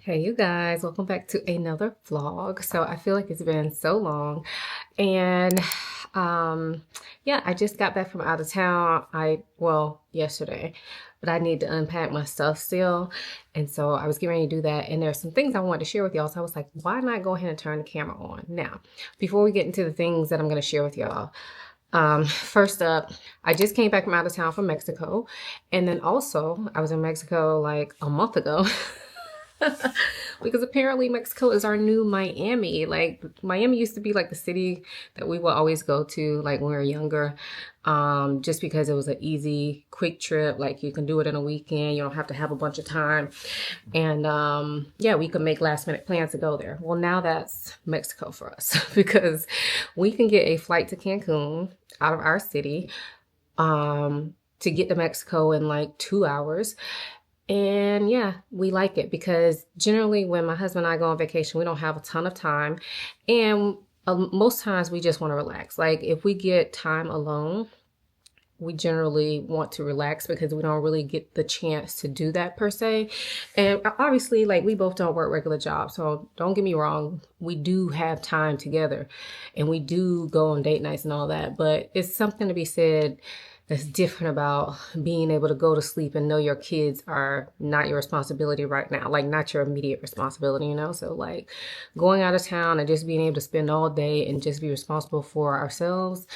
Hey you guys, welcome back to another vlog. So I feel like it's been so long and yeah, I just got back from out of town. Well, yesterday, but I need to unpack my stuff still. And so I was getting ready to do that, and there's some things I wanted to share with y'all. So I was like, why not go ahead and turn the camera on? Now, before we get into the things that I'm going to share with y'all, first up, I just came back from out of town from Mexico, and then also I was in Mexico like a month ago. Because apparently Mexico is our new Miami. Like, Miami used to be like the city that we would always go to like when we were younger, just because it was an easy, quick trip. Like, you can do it in a weekend, you don't have to have a bunch of time, and yeah, we could make last minute plans to go there. Well, now that's Mexico for us because we can get a flight to Cancun out of our city to get to Mexico in like 2 hours. And yeah, we like it because generally when my husband and I go on vacation, we don't have a ton of time. And most times we just want to relax. Like, if we get time alone, we generally want to relax because we don't really get the chance to do that per se. And obviously, like, we both don't work regular jobs. So don't get me wrong. We do have time together and we do go on date nights and all that. But it's something to be said that's different about being able to go to sleep and know your kids are not your responsibility right now, like not your immediate responsibility, you know? So like going out of town and just being able to spend all day and just be responsible for ourselves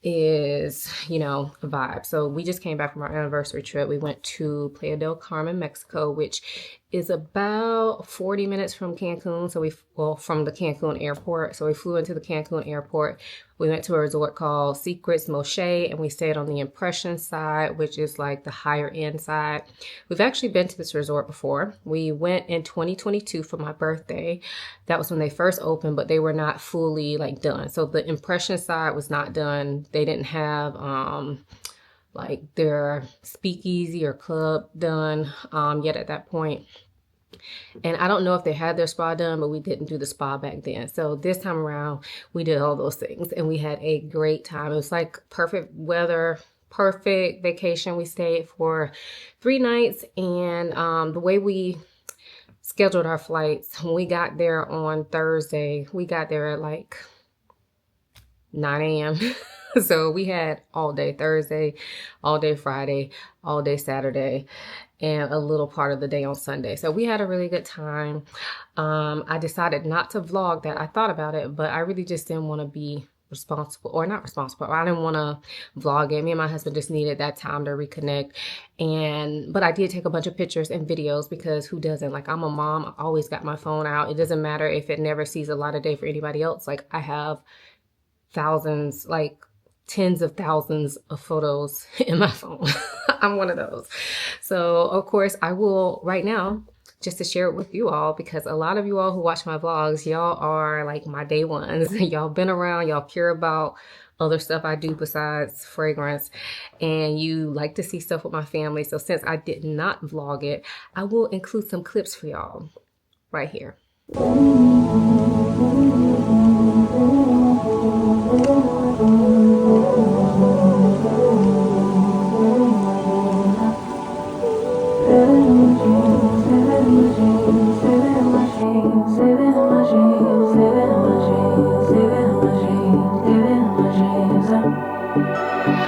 is, you know, a vibe. So we just came back from our anniversary trip. We went to Playa del Carmen, Mexico, which is about 40 minutes from Cancun. So from the Cancun airport. So we flew into the Cancun airport. We went to a resort called Secrets Moxche, and we stayed on the Impression side, which is like the higher end side. We've actually been to this resort before. We went in 2022 for my birthday. That was when they first opened, but they were not fully like done. So the Impression side was not done. They didn't have like their speakeasy or club done yet at that point. And I don't know if they had their spa done, but we didn't do the spa back then. So this time around, we did all those things and we had a great time. It was like perfect weather, perfect vacation. We stayed for 3 nights, and the way we scheduled our flights, when we got there on Thursday, we got there at like 9 a.m. So we had all day Thursday, all day Friday, all day Saturday, and a little part of the day on Sunday. So we had a really good time. I decided not to vlog that. I thought about it, but I really just didn't want to be responsible, or not responsible. I didn't want to vlog it. Me and my husband just needed that time to reconnect. But I did take a bunch of pictures and videos because who doesn't? Like, I'm a mom. I always got my phone out. It doesn't matter if it never sees a light of day for anybody else. Like, I have thousands, like tens of thousands of photos in my phone. I'm one of those. So of course I will right now, just to share it with you all, because a lot of you all who watch my vlogs, y'all are like my day ones. Y'all been around, y'all care about other stuff I do besides fragrance, and you like to see stuff with my family. So since I did not vlog it, I will include some clips for y'all right here.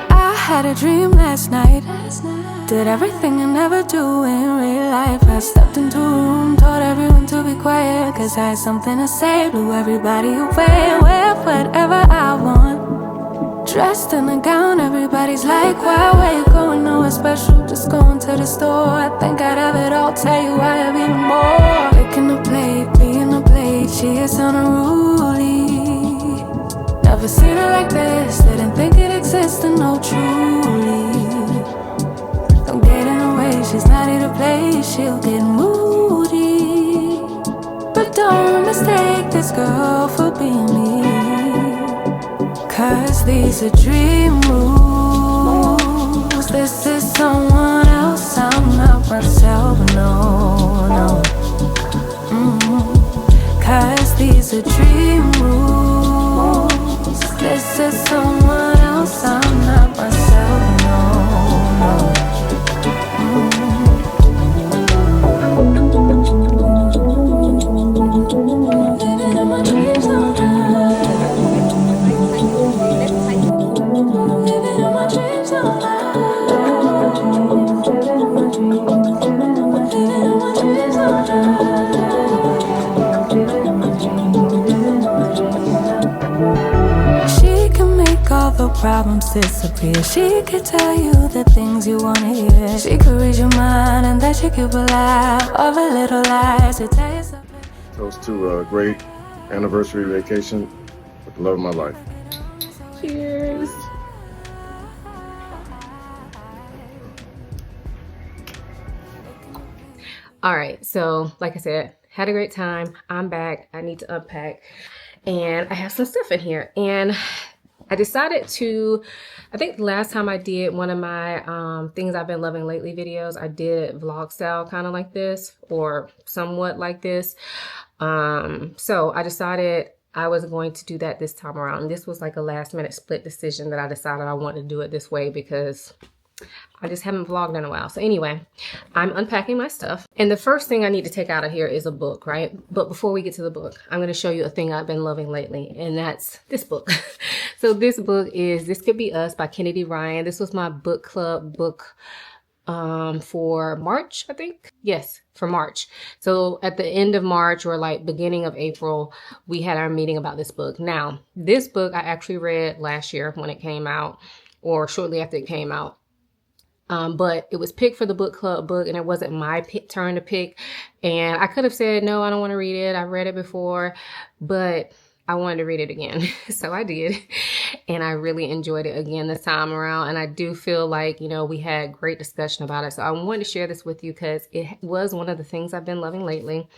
I had a dream last night. Did everything I never do in real life. I stepped into a room, told everyone to be quiet, cause I had something to say. Blew everybody away, wear whatever I want. Dressed in a gown, everybody's like, why, where you going? Nowhere special, just going to the store. I think I'd have it all, tell you I have even more. Picking a plate, being a plate, she is unruly. Never seen her like this, didn't think it existed, no truly. Don't get in her way, she's not here to play, she'll get moody. But don't mistake this girl for being me, cause these are dream rules. This is someone else, I'm not myself, no, no. Cause these are dream rules. This is someone else, I'm not myself, no, no. problems disappear. She could tell you the things you wanna hear. She could read your mind and that she could rely of a little lies to tell you something. Toast to a great anniversary vacation with the love of my life. Cheers. All right, so like I said, had a great time. I'm back. I need to unpack, and I have some stuff in here. And I decided to, I think the last time I did one of my things I've been loving lately videos, I did vlog style kind of like this, or somewhat like this. So I decided I was going to do that this time around. And this was like a last minute split decision that I decided I wanted to do it this way because I just haven't vlogged in a while. So anyway, I'm unpacking my stuff. And the first thing I need to take out of here is a book, right? But before we get to the book, I'm going to show you a thing I've been loving lately, and that's this book. So this book is This Could Be Us by Kennedy Ryan. This was my book club book for March, I think. Yes, for March. So at the end of March or like beginning of April, we had our meeting about this book. Now, this book I actually read last year when it came out, or shortly after it came out. But it was picked for the book club book, and it wasn't my turn to pick. And I could have said, no, I don't want to read it. I've read it before, but I wanted to read it again. So I did. And I really enjoyed it again this time around. And I do feel like, you know, we had great discussion about it. So I wanted to share this with you because it was one of the things I've been loving lately.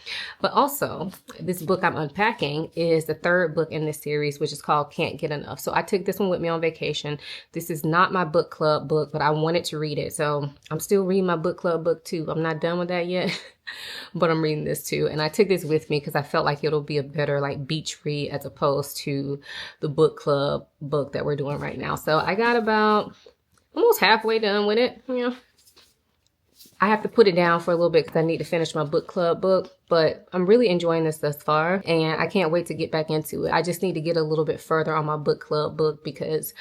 But also, this book I'm unpacking is the third book in this series, which is called Can't Get Enough. So I took this one with me on vacation. This is not my book club book, but I wanted to read it. So I'm still reading my book club book too. I'm not done with that yet. But I'm reading this too. And I took this with me because I felt like it'll be a better like beach read as opposed to the book club book that we're doing right now. So I got about almost halfway done with it. You know, I have to put it down for a little bit because I need to finish my book club book, but I'm really enjoying this thus far and I can't wait to get back into it. I just need to get a little bit further on my book club book because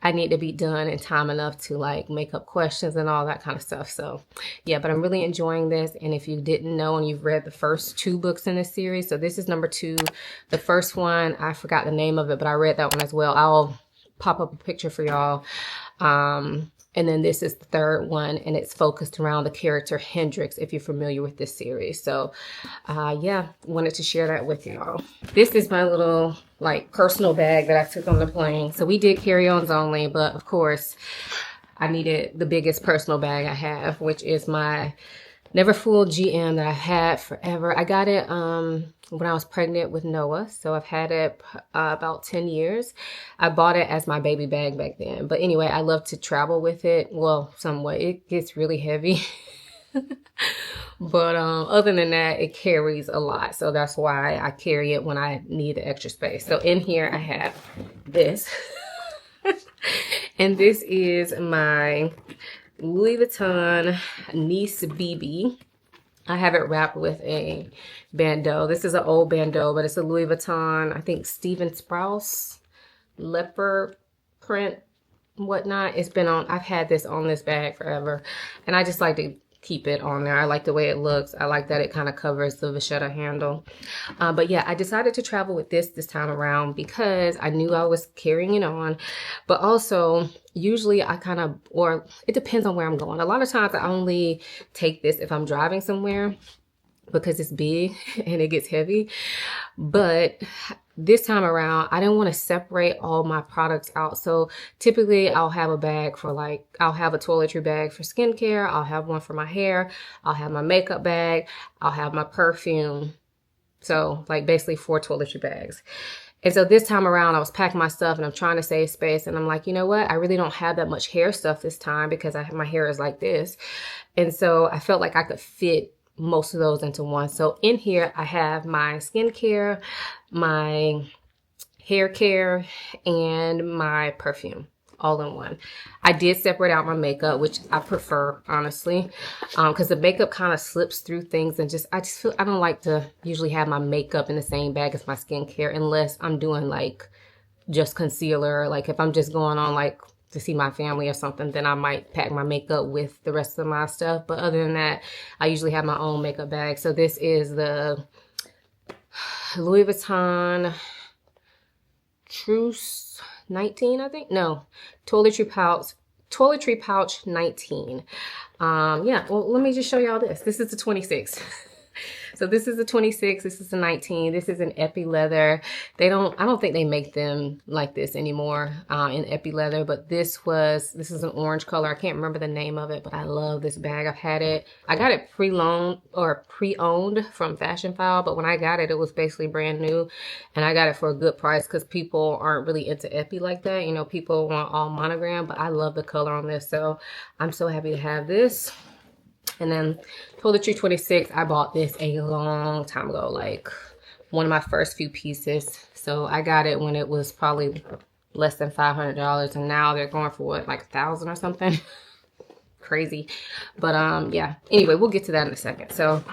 I need to be done in time enough to like make up questions and all that kind of stuff. So yeah, but I'm really enjoying this. And if you didn't know and you've read the first two books in this series, so this is number 2. The first one, I forgot the name of it, but I read that one as well. I'll pop up a picture for y'all. And then this is the third one, and it's focused around the character Hendrix, if you're familiar with this series. So, yeah, wanted to share that with y'all. This is my little, like, personal bag that I took on the plane. So we did carry-ons only, but, of course, I needed the biggest personal bag I have, which is my Neverfull GM that I had forever. I got it when I was pregnant with Noah, so I've had it about 10 years. I bought it as my baby bag back then. But anyway, I love to travel with it. Well, somewhat. It gets really heavy. But other than that, it carries a lot. So that's why I carry it when I need the extra space. So in here, I have this. And this is my Louis Vuitton Nice BB. I have it wrapped with a bandeau. This is an old bandeau, but it's a Louis Vuitton, I think Steven Sprouse leopard print, whatnot. It's been on, I've had this on this bag forever. And I just like to keep it on there. I like the way it looks. I like that it kind of covers the vachetta handle. But yeah, I decided to travel with this time around because I knew I was carrying it on. But also, usually I kind of, or it depends on where I'm going. A lot of times I only take this if I'm driving somewhere because it's big and it gets heavy. But this time around, I didn't want to separate all my products out. So typically I'll have a bag for like, I'll have a toiletry bag for skincare. I'll have one for my hair. I'll have my makeup bag. I'll have my perfume. So like basically 4 toiletry bags. And so this time around, I was packing my stuff and I'm trying to save space. And I'm like, you know what? I really don't have that much hair stuff this time because my hair is like this. And so I felt like I could fit most of those into one. So in here, I have my skincare, my hair care, and my perfume all in one. I did separate out my makeup, which I prefer, honestly, because the makeup kind of slips through things and I just feel, I don't like to usually have my makeup in the same bag as my skincare unless I'm doing like just concealer. Like if I'm just going on like to see my family or something, then I might pack my makeup with the rest of my stuff. But other than that, I usually have my own makeup bag. So this is the Louis Vuitton Truce 19, I think. No, toiletry pouch 19. Yeah, well, let me just show y'all this. This is the 26. So this is a 26, this is a 19, this is an epi leather. I don't think they make them like this anymore in epi leather, but this is an orange color. I can't remember the name of it, but I love this bag. I've had it. I got it pre-owned from Fashion File, but when I got it, it was basically brand new, and I got it for a good price because people aren't really into epi like that. You know, people want all monogram, but I love the color on this, so I'm so happy to have this. And then toiletry 26, I bought this a long time ago, like one of my first few pieces. So I got it when it was probably less than $500, and now they're going for what, like 1,000 or something. Crazy. But yeah, anyway, we'll get to that in a second. So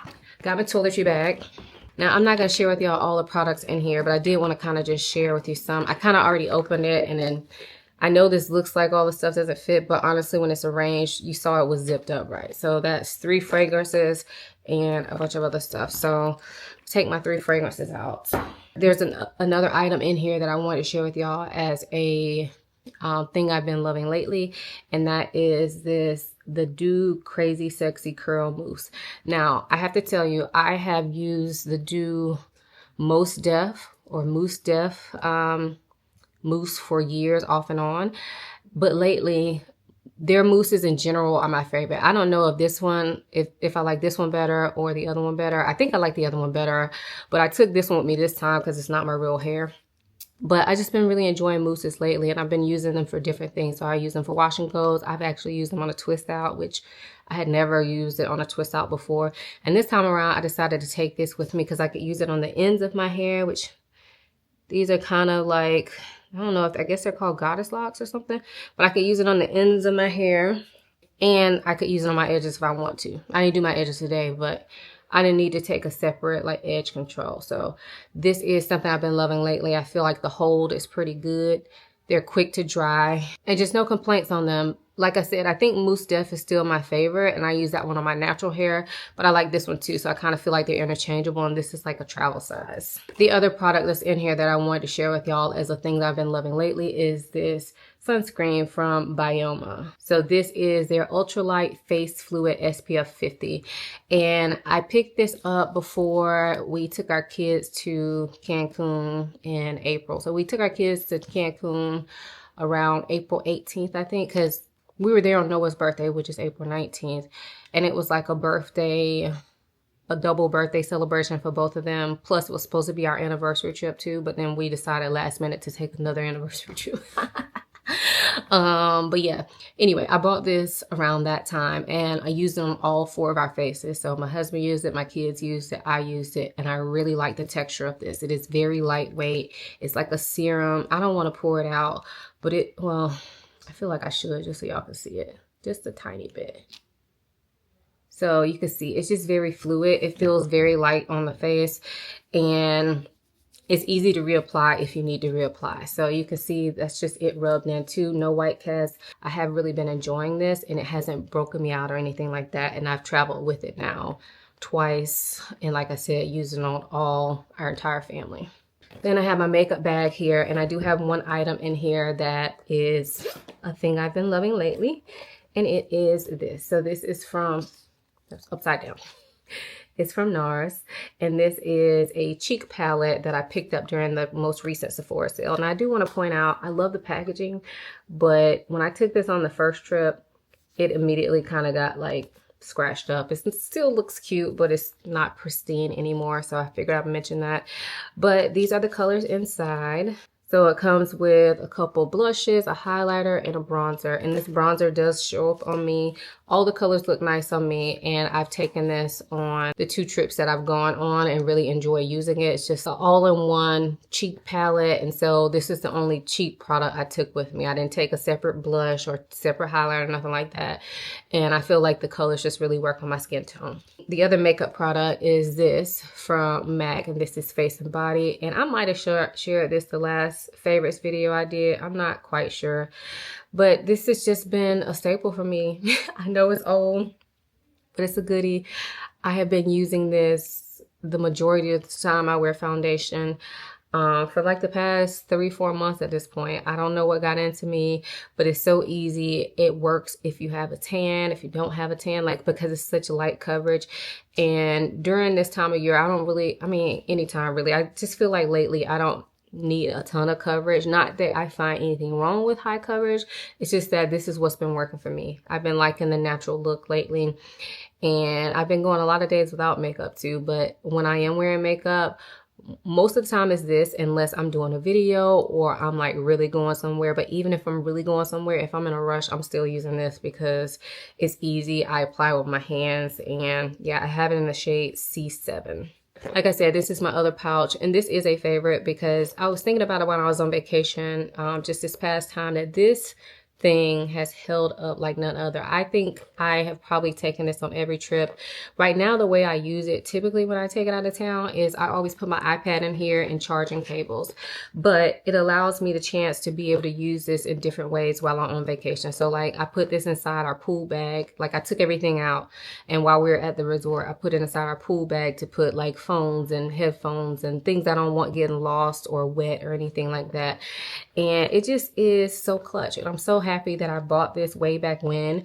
got my toiletry bag. Now, I'm not going to share with y'all all the products in here, but I did want to kind of just share with you some. I kind of already opened it, and then I know this looks like all the stuff doesn't fit, but honestly, when it's arranged, you saw it was zipped up right. So that's 3 fragrances and a bunch of other stuff. So take my 3 fragrances out. There's another item in here that I wanted to share with y'all as a thing I've been loving lately, and that is the Do Crazy Sexy Curl Mousse. Now, I have to tell you, I have used the Do Mousse Def mousse for years off and on, but lately their mousses in general are my favorite. I don't know if this one, if I like this one better or the other one better. I think I like the other one better, but I took this one with me this time because it's not my real hair. But I just been really enjoying mousses lately, and I've been using them for different things. So I use them for washing clothes. I've actually used them on a twist out, which I had never used it on a twist out before. And this time around, I decided to take this with me because I could use it on the ends of my hair, which these are kind of like, I don't know, I guess they're called goddess locks or something, but I could use it on the ends of my hair, and I could use it on my edges if I want to. I didn't do my edges today, but I didn't need to take a separate like edge control. So this is something I've been loving lately. I feel like the hold is pretty good. They're quick to dry and just no complaints on them. Like I said, I think Mousse Def is still my favorite, and I use that one on my natural hair, but I like this one too, so I kind of feel like they're interchangeable, and this is like a travel size. The other product that's in here that I wanted to share with y'all as a thing that I've been loving lately is this sunscreen from Bioma. So this is their ultralight face fluid SPF 50, and I picked this up before we took our kids to Cancun in April. So we took our kids to Cancun around April 18th, I think, because we were there on Noah's birthday, which is April 19th, and it was like a double birthday celebration for both of them. Plus, it was supposed to be our anniversary trip too, but then we decided last minute to take another anniversary trip. But yeah, anyway, I bought this around that time, and I used it on all 4 of our faces. So my husband used it, my kids used it, I used it, and I really like the texture of this. It is very lightweight. It's like a serum. I don't want to pour it out, but well, I feel like I should, just so y'all can see it just a tiny bit. So you can see it's just very fluid. It feels very light on the face, and it's easy to reapply if you need to reapply. So you can see that's just it rubbed in too. No white cast. I have really been enjoying this, and it hasn't broken me out or anything like that. And I've traveled with it now twice. And like I said, using it on all our entire family. Then I have my makeup bag here, and I do have one item in here that is a thing I've been loving lately, and it is this. So this is from, upside down. It's from NARS, and this is a cheek palette that I picked up during the most recent Sephora sale. And I do want to point out, I love the packaging, but when I took this on the first trip, it immediately kind of got like scratched up. It still looks cute, but it's not pristine anymore, so I figured I'd mention that. But these are the colors inside. So it comes with a couple blushes, a highlighter, and a bronzer. And this bronzer does show up on me. All the colors look nice on me, and I've taken this on the 2 trips that I've gone on and really enjoy using it. It's just an all-in-one cheek palette, and so this is the only cheap product I took with me. I didn't take a separate blush or separate highlighter, nothing like that. And I feel like the colors just really work on my skin tone. The other makeup product is this from MAC, and this is Face and Body. And I might have shared this the last favorites video I did. I'm not quite sure. But this has just been a staple for me. I know it's old, but it's a goodie. I have been using this the majority of the time I wear foundation. for like the past 3-4 months at this point. I don't know what got into me, but it's so easy. It works if you have a tan, if you don't have a tan, like because it's such light coverage. And during this time of year, I don't really, I mean, anytime really, I just feel like lately I don't need a ton of coverage. Not that I find anything wrong with high coverage. It's just that this is what's been working for me. I've been liking the natural look lately. And I've been going a lot of days without makeup too. But when I am wearing makeup, most of the time is this, unless I'm doing a video or I'm like really going somewhere. But even if I'm really going somewhere, if I'm in a rush, I'm still using this because it's easy. I apply with my hands, and yeah, I have it in the shade C7. Like I said, this is my other pouch, and this is a favorite because I was thinking about it when I was on vacation just this past time, that this thing has held up like none other. I think I have probably taken this on every trip. Right now, the way I use it typically when I take it out of town is I always put my iPad in here and charging cables, but it allows me the chance to be able to use this in different ways while I'm on vacation. So like I put this inside our pool bag. Like I took everything out, and while we were at the resort, I put it inside our pool bag to put like phones and headphones and things I don't want getting lost or wet or anything like that. And it just is so clutch, and I'm so happy that I bought this way back when,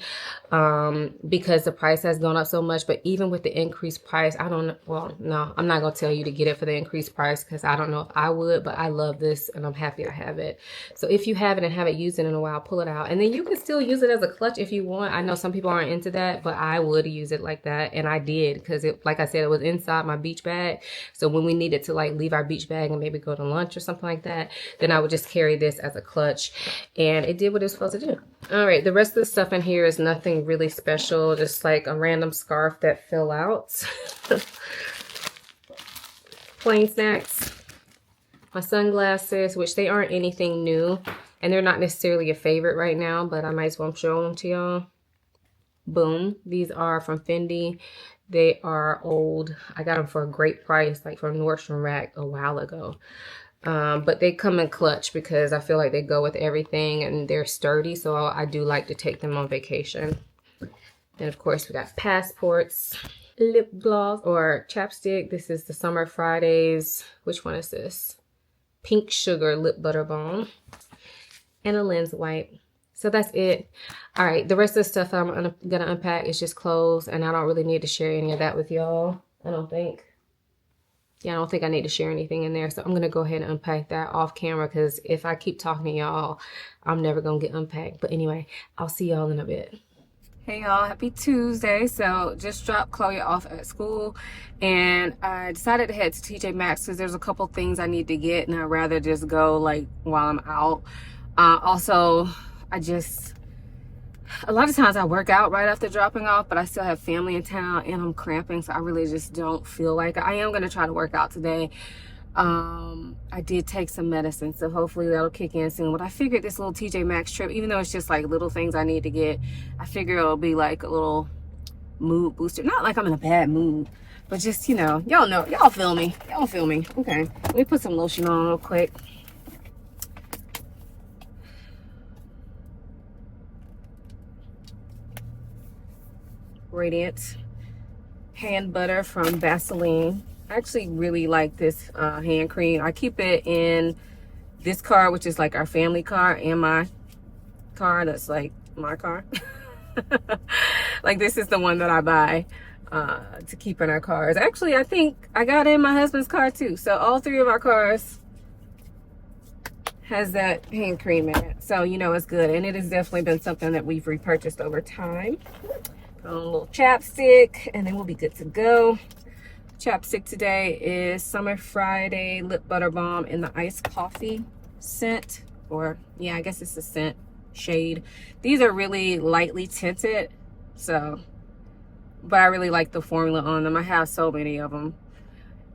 because the price has gone up so much. But even with the increased price, I don't know. Well, no, I'm not going to tell you to get it for the increased price because I don't know if I would, but I love this and I'm happy I have it. So if you have it and haven't used it in a while, pull it out. And then you can still use it as a clutch if you want. I know some people aren't into that, but I would use it like that. And I did because it, like I said, it was inside my beach bag. So when we needed to like leave our beach bag and maybe go to lunch or something like that, then I would just carry this as a clutch, and it did what it was supposed to do. All right, the rest of the stuff in here is nothing really special, just like a random scarf that fell out. Plain snacks. My sunglasses, which they aren't anything new, and they're not necessarily a favorite right now, but I might as well show them to y'all. Boom. These are from Fendi. They are old. I got them for a great price, like from Nordstrom Rack a while ago. But they come in clutch because I feel like they go with everything and they're sturdy. So I do like to take them on vacation. And of course we got passports, lip gloss or chapstick. This is the Summer Fridays. Which one is this? Pink Sugar Lip Butter Balm. And a lens wipe. So that's it. All right. The rest of the stuff I'm going to unpack is just clothes. And I don't really need to share any of that with y'all. I don't think. Yeah, I don't think I need to share anything in there. So I'm going to go ahead and unpack that off camera because if I keep talking to y'all, I'm never going to get unpacked. But anyway, I'll see y'all in a bit. Hey y'all, happy Tuesday. So just dropped Chloe off at school and I decided to head to TJ Maxx because there's a couple things I need to get and I'd rather just go like while I'm out. Also, a lot of times I work out right after dropping off, but I still have family in town and I'm cramping, so I really just don't feel like it. I am going to try to work out today. I did take some medicine, so hopefully that'll kick in soon. But I figured this little TJ Maxx trip, even though it's just like little things I need to get, I figure it'll be like a little mood booster. Not like I'm in a bad mood, but just, you know, y'all feel me. Y'all feel me. Okay, let me put some lotion on real quick. Radiant hand butter from Vaseline. I actually really like this hand cream. I keep it in this car, which is like our family car, and my car that's like my car. Like this is the one that I buy to keep in our cars. Actually, I think I got it in my husband's car too. So all three of our cars has that hand cream in it. So you know it's good, and it has definitely been something that we've repurchased over time. A little chapstick and then we'll be good to go. Chapstick today is Summer Friday Lip Butter Balm in the iced coffee scent, or yeah, I guess it's a scent shade. These are really lightly tinted, so but I really like the formula on them. I have so many of them,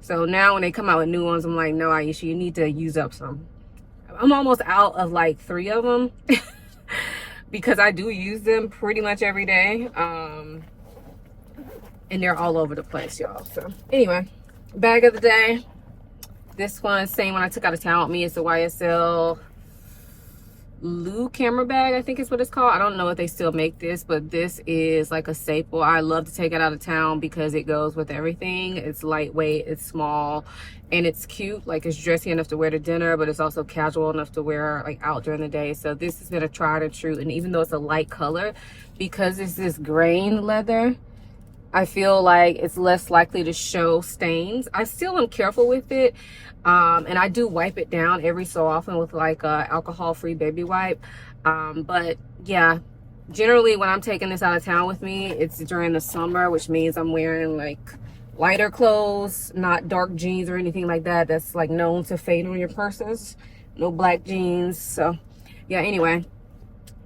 so now when they come out with new ones, I'm like, no, Ayesha, you need to use up some. I'm almost out of like 3 of them. Because I do use them pretty much every day. And they're all over the place, y'all. So anyway, bag of the day. This one, same one I took out of town with me. It's the YSL Lou camera bag, I think is what it's called. I don't know if they still make this, but this is like a staple. I love to take it out of town because it goes with everything. It's lightweight, it's small, and it's cute. Like, it's dressy enough to wear to dinner, but it's also casual enough to wear like out during the day. So this has been a tried and true. And even though it's a light color, because it's this grain leather, I feel like it's less likely to show stains. I still am careful with it. And I do wipe it down every so often with like a alcohol-free baby wipe. But yeah, generally when I'm taking this out of town with me, it's during the summer, which means I'm wearing like lighter clothes, not dark jeans or anything like that. That's like known to fade on your purses. No black jeans. So yeah, anyway,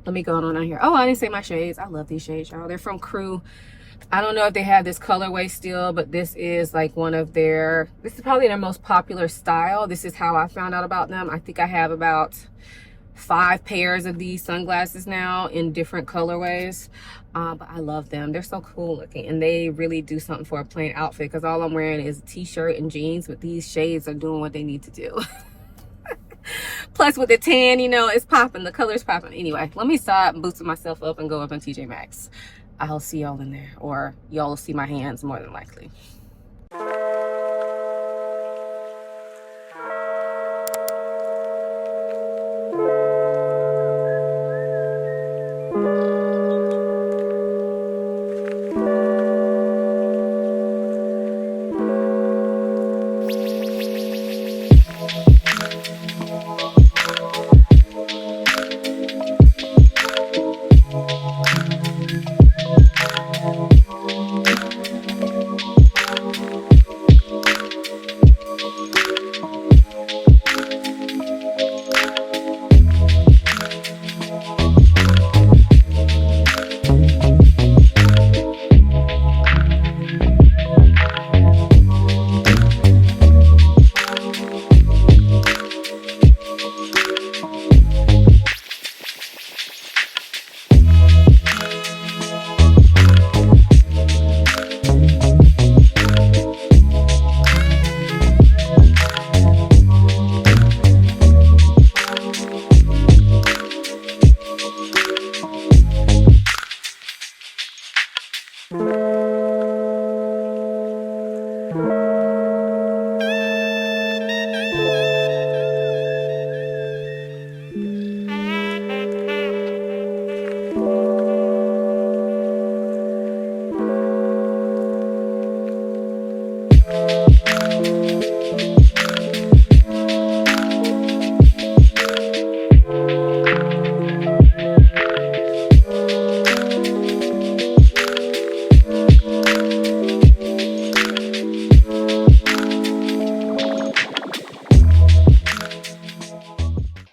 let me go on out here. Oh, I didn't say my shades. I love these shades, y'all. They're from Crew. I don't know if they have this colorway still, but this is like one of their, this is probably their most popular style. This is how I found out about them. I think I have about 5 pairs of these sunglasses now in different colorways. But I love them. They're so cool looking, and they really do something for a plain outfit, because all I'm wearing is a t-shirt and jeans, but these shades are doing what they need to do. Plus with the tan, you know, it's popping. The color's popping. Anyway, let me stop boosting myself up and go up on TJ Maxx. I'll see y'all in there, or y'all will see my hands more than likely.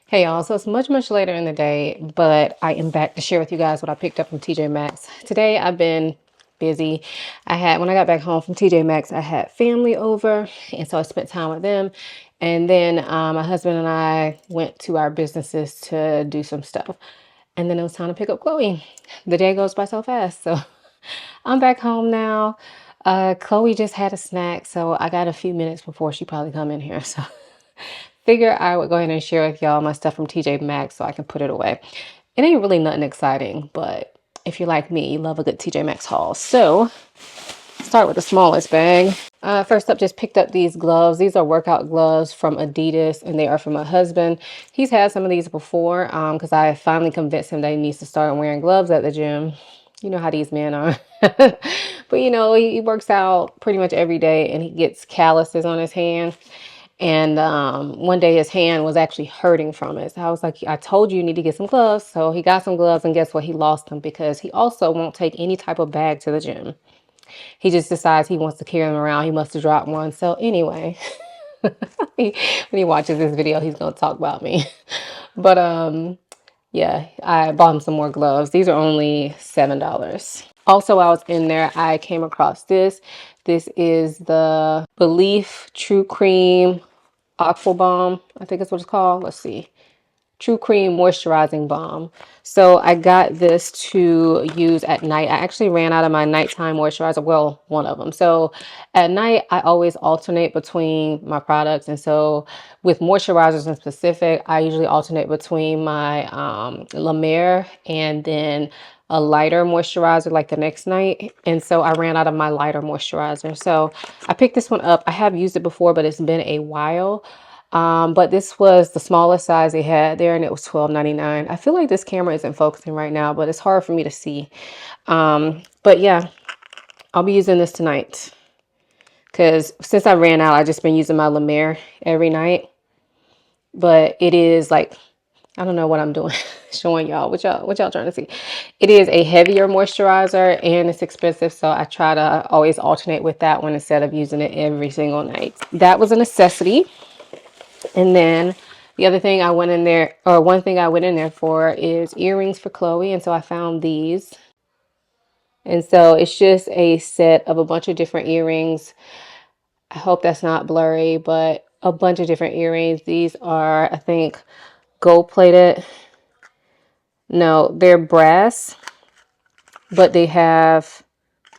Hey y'all, so it's much later in the day, but I am back to share with you guys what I picked up from TJ Maxx. Today I've been busy. When I got back home from TJ Maxx, I had family over, and so I spent time with them. And then my husband and I went to our businesses to do some stuff. And then it was time to pick up Chloe. The day goes by so fast, so I'm back home now. Chloe just had a snack, so I got a few minutes before she probably come in here, so figure I would go ahead and share with y'all my stuff from TJ Maxx so I can put it away. It ain't really nothing exciting, but if you're like me, you love a good TJ Maxx haul. So start with the smallest bag. First up, just picked up these gloves. These are workout gloves from Adidas, and they are for my husband. He's had some of these before because I finally convinced him that he needs to start wearing gloves at the gym. You know how these men are. But you know, he works out pretty much every day, and he gets calluses on his hand. And one day his hand was actually hurting from it. So I was like, I told you you need to get some gloves. So he got some gloves, and guess what? He lost them because he also won't take any type of bag to the gym. He just decides he wants to carry them around. He must have dropped one. So anyway, when he watches this video, he's going to talk about me. But yeah, I bought him some more gloves. These are only $7. Also, while I was in there, I came across this. This is the Belief True Cream Aqua Bomb, I think that's what it's called. Let's see. True Cream Moisturizing Balm. So I got this to use at night. I actually ran out of my nighttime moisturizer. Well, one of them. So at night, I always alternate between my products. And so with moisturizers in specific, I usually alternate between my La Mer and then a lighter moisturizer like the next night. And so I ran out of my lighter moisturizer. So I picked this one up. I have used it before, but it's been a while. But this was the smallest size they had there, and it was $12.99. I feel like this camera isn't focusing right now, but it's hard for me to see. But yeah, I'll be using this tonight because since I ran out, I've just been using my La Mer every night. But it is like, I don't know what I'm doing, showing y'all what y'all trying to see. It is a heavier moisturizer and it's expensive, so I try to always alternate with that one instead of using it every single night. That was a necessity. And then the other thing I went in there, or one thing I went in there for is earrings for Chloe. And so I found these. And so it's just a set of a bunch of different earrings. I hope that's not blurry, but a bunch of different earrings. These are, I think, gold plated. No, they're brass, but they have,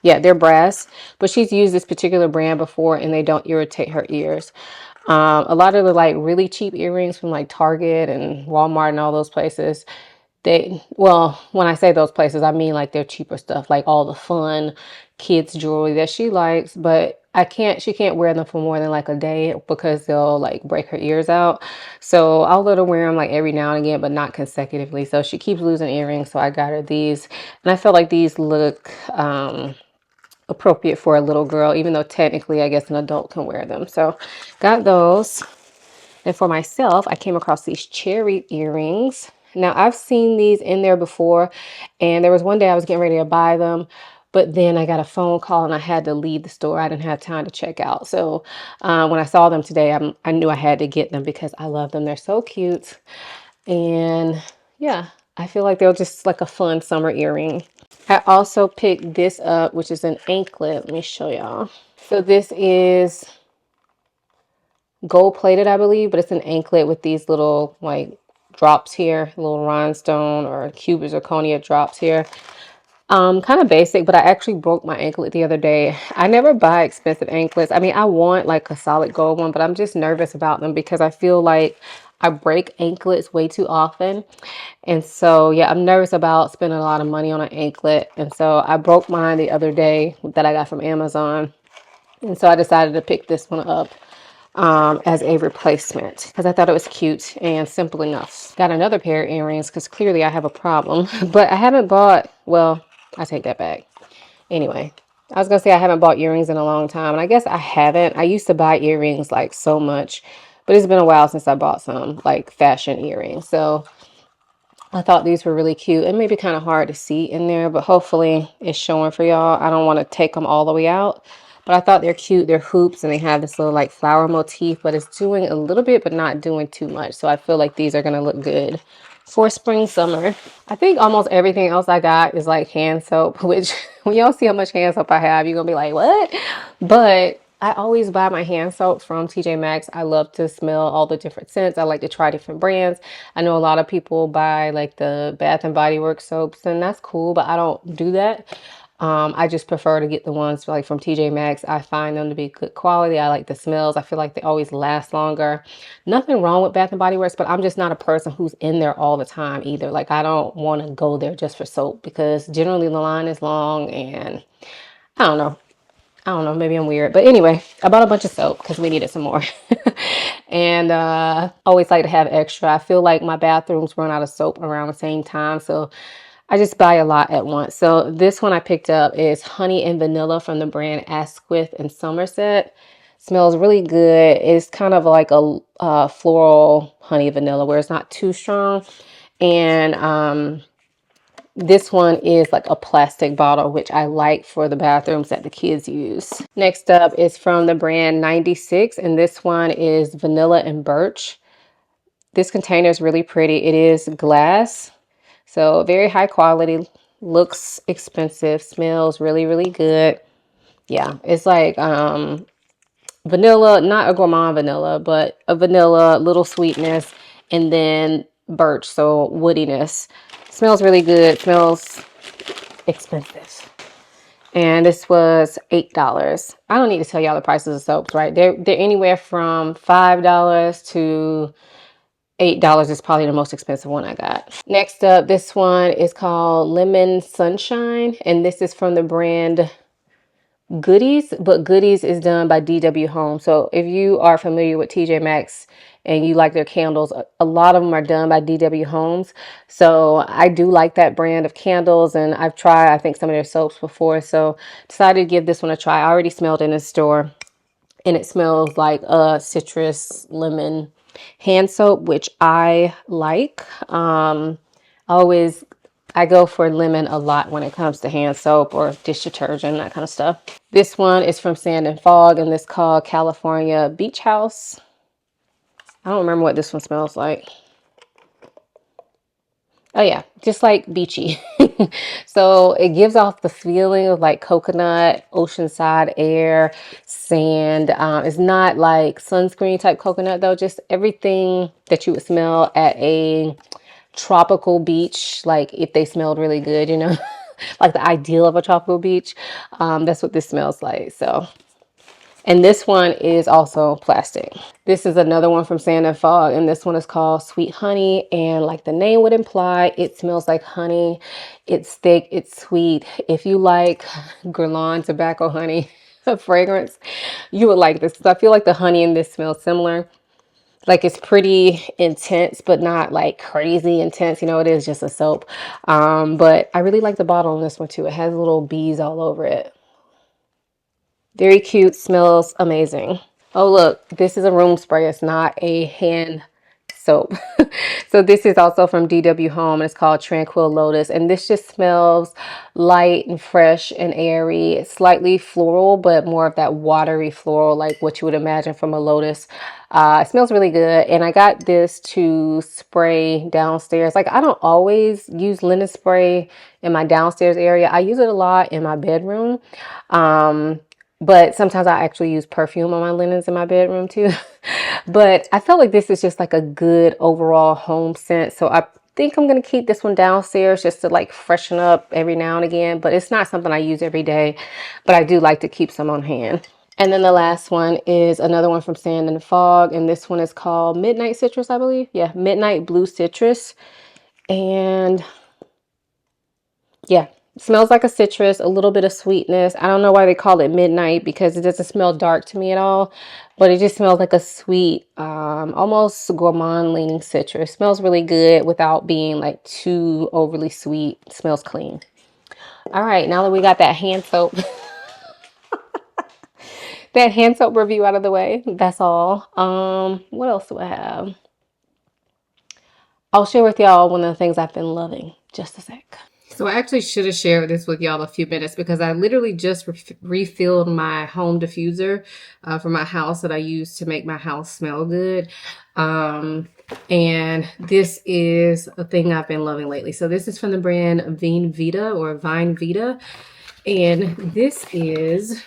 yeah, they're brass, but she's used this particular brand before and they don't irritate her ears. A lot of the like really cheap earrings from like Target and Walmart and all those places, well, when I say those places, I mean like their cheaper stuff, like all the fun kids jewelry that she likes, but she can't wear them for more than like a day because they'll like break her ears out. So I'll let her wear them like every now and again, but not consecutively. So she keeps losing earrings. So I got her these and I felt like these look, appropriate for a little girl, even though technically I guess an adult can wear them. So got those. And for myself, I came across these cherry earrings. Now I've seen these in there before, and there was one day I was getting ready to buy them, but then I got a phone call and I had to leave the store. I didn't have time to check out. So when I saw them today, I knew I had to get them because I love them. They're so cute. And yeah, I feel like they're just like a fun summer earring. I also picked this up, which is an anklet. Let me show y'all. So this is gold plated, I believe, but it's an anklet with these little like drops here, little rhinestone or cubic zirconia drops here. Kind of basic, but I actually broke my anklet the other day. I never buy expensive anklets. I mean, I want like a solid gold one, but I'm just nervous about them because I feel like I break anklets way too often. And so, yeah, I'm nervous about spending a lot of money on an anklet. And so I broke mine the other day that I got from Amazon. And so I decided to pick this one up as a replacement because I thought it was cute and simple enough. Got another pair of earrings because clearly I have a problem, but I haven't bought, well, I take that back. Anyway, I was gonna say I haven't bought earrings in a long time, and I guess I haven't. I used to buy earrings like so much, but it's been a while since I bought some like fashion earrings. So I thought these were really cute and maybe kind of hard to see in there, but hopefully it's showing for y'all. I don't want to take them all the way out, but I thought they're cute. They're hoops and they have this little like flower motif, but it's doing a little bit, but not doing too much. So I feel like these are going to look good for spring, summer. I think almost everything else I got is like hand soap, which when y'all see how much hand soap I have, you're going to be like, what? But I always buy my hand soaps from TJ Maxx. I love to smell all the different scents. I like to try different brands. I know a lot of people buy like the Bath and Body Works soaps, and that's cool, but I don't do that. I just prefer to get the ones like from TJ Maxx. I find them to be good quality. I like the smells. I feel like they always last longer. Nothing wrong with Bath and Body Works, but I'm just not a person who's in there all the time either. Like I don't want to go there just for soap because generally the line is long and I don't know. Maybe I'm weird. But anyway, I bought a bunch of soap because we needed some more. And always like to have extra. I feel like my bathrooms run out of soap around the same time. So I just buy a lot at once. So this one I picked up is Honey and Vanilla from the brand Asquith in Somerset. Smells really good. It's kind of like a floral honey vanilla where it's not too strong. And this one is like a plastic bottle, which I like for the bathrooms that the kids use. Next up is from the brand 96, and this one is Vanilla and Birch. This container is really pretty. It is glass, so very high quality, looks expensive, smells really, really good. Yeah, it's like vanilla, not a gourmand vanilla, but a vanilla, little sweetness, and then birch, so woodiness. Smells really good. Smells expensive. And this was $8. I don't need to tell y'all the prices of soaps, right? They're anywhere from $5 to $8 is probably the most expensive one I got. Next up, this one is called Lemon Sunshine, and this is from the brand Goodies, but Goodies is done by DW Home. So if you are familiar with TJ Maxx and you like their candles, a lot of them are done by DW Homes. So I do like that brand of candles, and I've tried, I think, some of their soaps before. So decided to give this one a try. I already smelled it in the store, and it smells like a citrus lemon hand soap, which I like. I go for lemon a lot when it comes to hand soap or dish detergent, that kind of stuff. This one is from Sand and Fog, and this called California Beach House. I don't remember what this one smells like. Oh yeah, just like beachy. So it gives off the feeling of like coconut, oceanside air, sand. It's not like sunscreen type coconut though, just everything that you would smell at a tropical beach, like if they smelled really good, you know, like the ideal of a tropical beach. That's what this smells like. So, and this one is also plastic. This is another one from Sand and Fog, and this one is called Sweet Honey. And like the name would imply, it smells like honey. It's thick, it's sweet. If you like Guerlain tobacco honey fragrance, you would like this. I feel like the honey in this smells similar. Like it's pretty intense, but not like crazy intense. You know, it is just a soap. But I really like the bottle on this one too. It has little bees all over it. Very cute, smells amazing. Oh, look, this is a room spray. It's not a hand soap. So this is also from DW Home, and it's called Tranquil Lotus. And this just smells light and fresh and airy. It's slightly floral, but more of that watery floral, like what you would imagine from a lotus. It smells really good. And I got this to spray downstairs. Like I don't always use linen spray in my downstairs area. I use it a lot in my bedroom. But sometimes I actually use perfume on my linens in my bedroom too. But I felt like this is just like a good overall home scent. So I think I'm going to keep this one downstairs just to like freshen up every now and again. But it's not something I use every day. But I do like to keep some on hand. And then the last one is another one from Sand and Fog. And this one is called Midnight Citrus, I believe. Yeah, Midnight Blue Citrus. And yeah, smells like a citrus, a little bit of sweetness. I don't know why they call it midnight because it doesn't smell dark to me at all, but it just smells like a sweet, almost gourmand leaning citrus. Smells really good without being like too overly sweet. Smells clean. All right, now that we got that hand soap, that hand soap review out of the way, that's all. What else do I have? I'll share with y'all one of the things I've been loving. Just a sec. So I actually should have shared this with y'all a few minutes because I literally just refilled my home diffuser for my house that I use to make my house smell good. And this is a thing I've been loving lately. So this is from the brand Vine Vita or Vine Vita. And this is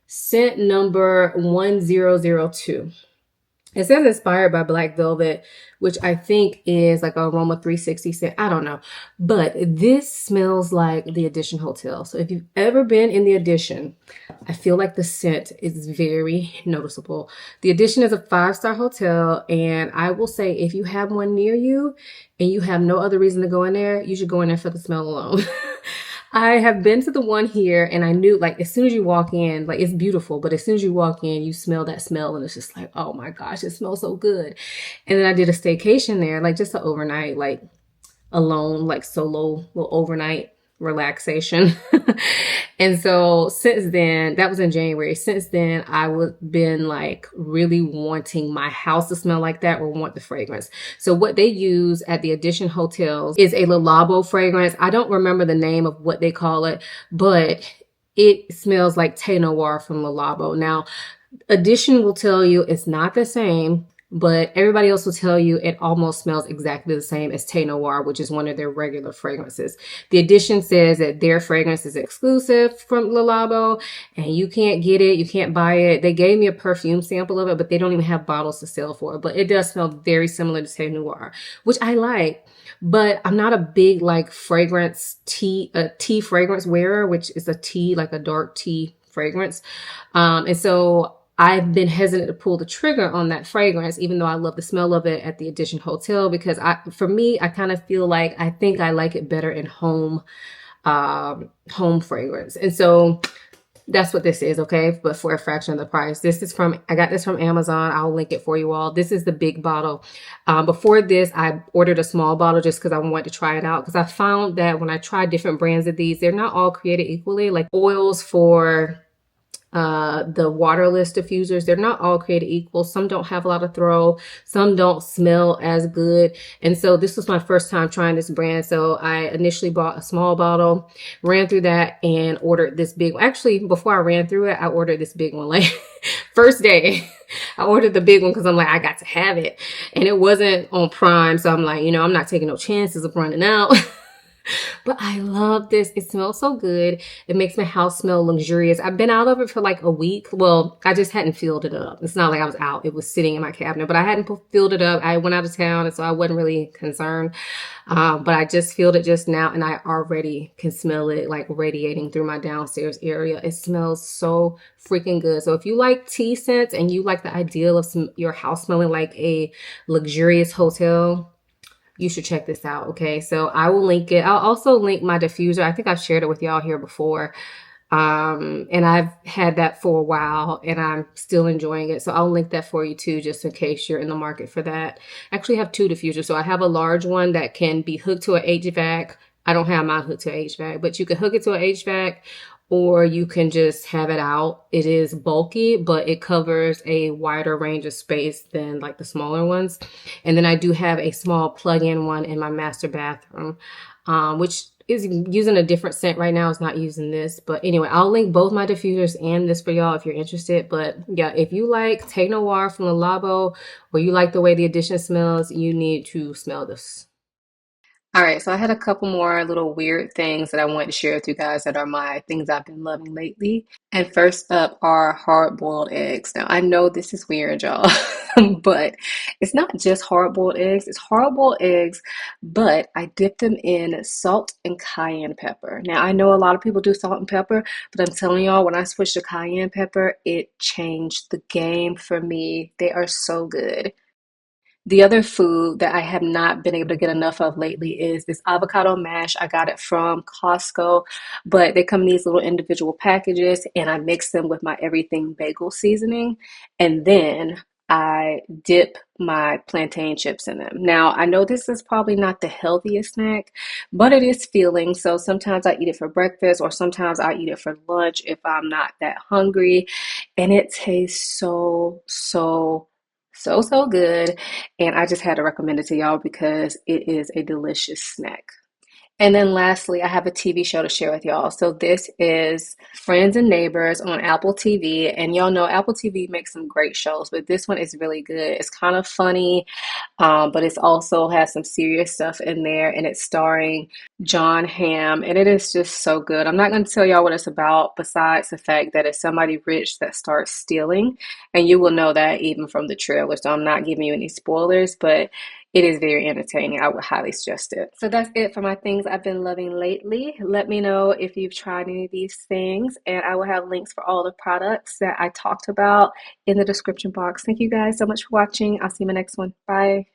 scent number 1002. It says inspired by Black Velvet, which I think is like Aroma 360 scent. I don't know. But this smells like the Edition Hotel. So if you've ever been in the Edition, I feel like the scent is very noticeable. The Edition is a 5-star hotel. And I will say if you have one near you and you have no other reason to go in there, you should go in there for the smell alone. I have been to the one here and I knew like as soon as you walk in, like it's beautiful, but as soon as you walk in, you smell that smell and it's just like, oh my gosh, it smells so good. And then I did a staycation there, like just an overnight, like alone, like solo little overnight relaxation. And so since then, that was in January. Since then, I've been like really wanting my house to smell like that or want the fragrance. So what they use at the Edition hotels is a Le Labo fragrance. I don't remember the name of what they call it, but it smells like Thé Noir from Le Labo. Now, Edition will tell you it's not the same but everybody else will tell you it almost smells exactly the same as Thé Noir, which is one of their regular fragrances. The Edition says that their fragrance is exclusive from Le Labo and you can't get it, you can't buy it. They gave me a perfume sample of it, but they don't even have bottles to sell for it. But it does smell very similar to Thé Noir, which I like. But I'm not a big like fragrance tea fragrance wearer, which is a tea, like a dark tea fragrance. And so I've been hesitant to pull the trigger on that fragrance, even though I love the smell of it at the Edition Hotel, because for me, I kind of feel like I think I like it better in home fragrance. And so that's what this is, okay? But for a fraction of the price. I got this from Amazon. I'll link it for you all. This is the big bottle. Before this, I ordered a small bottle just because I wanted to try it out. Because I found that when I try different brands of these, they're not all created equally. Like oils for the waterless diffusers, they're not all created equal. Some don't have a lot of throw, some don't smell as good. And so this was my first time trying this brand. So I initially bought a small bottle, ran through that, and ordered this big one. Actually, before I ran through it, I ordered this big one. Like first day, I ordered the big one because I'm like, I got to have it. And it wasn't on Prime. So I'm like, I'm not taking no chances of running out. But I love this. It smells so good. It makes my house smell luxurious. I've been out of it for like a week. Well, I just hadn't filled it up. It's not like I was out. It was sitting in my cabinet, but I hadn't filled it up. I went out of town, and so I wasn't really concerned. But I just filled it just now, and I already can smell it like radiating through my downstairs area. It smells so freaking good. So if you like tea scents and you like the ideal of your house smelling like a luxurious hotel, you should check this out. Okay. So I will link it. I'll also link my diffuser. I think I've shared it with y'all here before. And I've had that for a while and I'm still enjoying it. So I'll link that for you too, just in case you're in the market for that. I actually have two diffusers. So I have a large one that can be hooked to an HVAC. I don't have mine hooked to an HVAC, but you can hook it to an HVAC, or you can just have it out. It is bulky, but it covers a wider range of space than like the smaller ones. And then I do have a small plug-in one in my master bathroom, which is using a different scent right now. It's not using this. But anyway, I'll link both my diffusers and this for y'all if you're interested. But yeah, if you like Thé Noir from Le Labo, or you like the way the Edition smells, you need to smell this. All right, so I had a couple more little weird things that I wanted to share with you guys that are my things I've been loving lately. And first up are hard-boiled eggs. Now, I know this is weird, y'all, but it's not just hard-boiled eggs. It's hard-boiled eggs, but I dip them in salt and cayenne pepper. Now, I know a lot of people do salt and pepper, but I'm telling y'all, when I switched to cayenne pepper, it changed the game for me. They are so good. The other food that I have not been able to get enough of lately is this avocado mash. I got it from Costco, but they come in these little individual packages, and I mix them with my everything bagel seasoning, and then I dip my plantain chips in them. Now, I know this is probably not the healthiest snack, but it is filling. So sometimes I eat it for breakfast, or sometimes I eat it for lunch if I'm not that hungry. And it tastes so good. And I just had to recommend it to y'all because it is a delicious snack. And then lastly, I have a TV show to share with y'all. So this is Friends and Neighbors on Apple TV. And y'all know Apple TV makes some great shows, but this one is really good. It's kind of funny, but it's also has some serious stuff in there, and it's starring John Hamm, and it is just so good. I'm not going to tell y'all what it's about, besides the fact that it's somebody rich that starts stealing, and you will know that even from the trailer. So I'm not giving you any spoilers, but it is very entertaining. I would highly suggest it. So that's it for my things I've been loving lately. Let me know if you've tried any of these things, and I will have links for all the products that I talked about in the description box. Thank you guys so much for watching. I'll see you in my next one. Bye.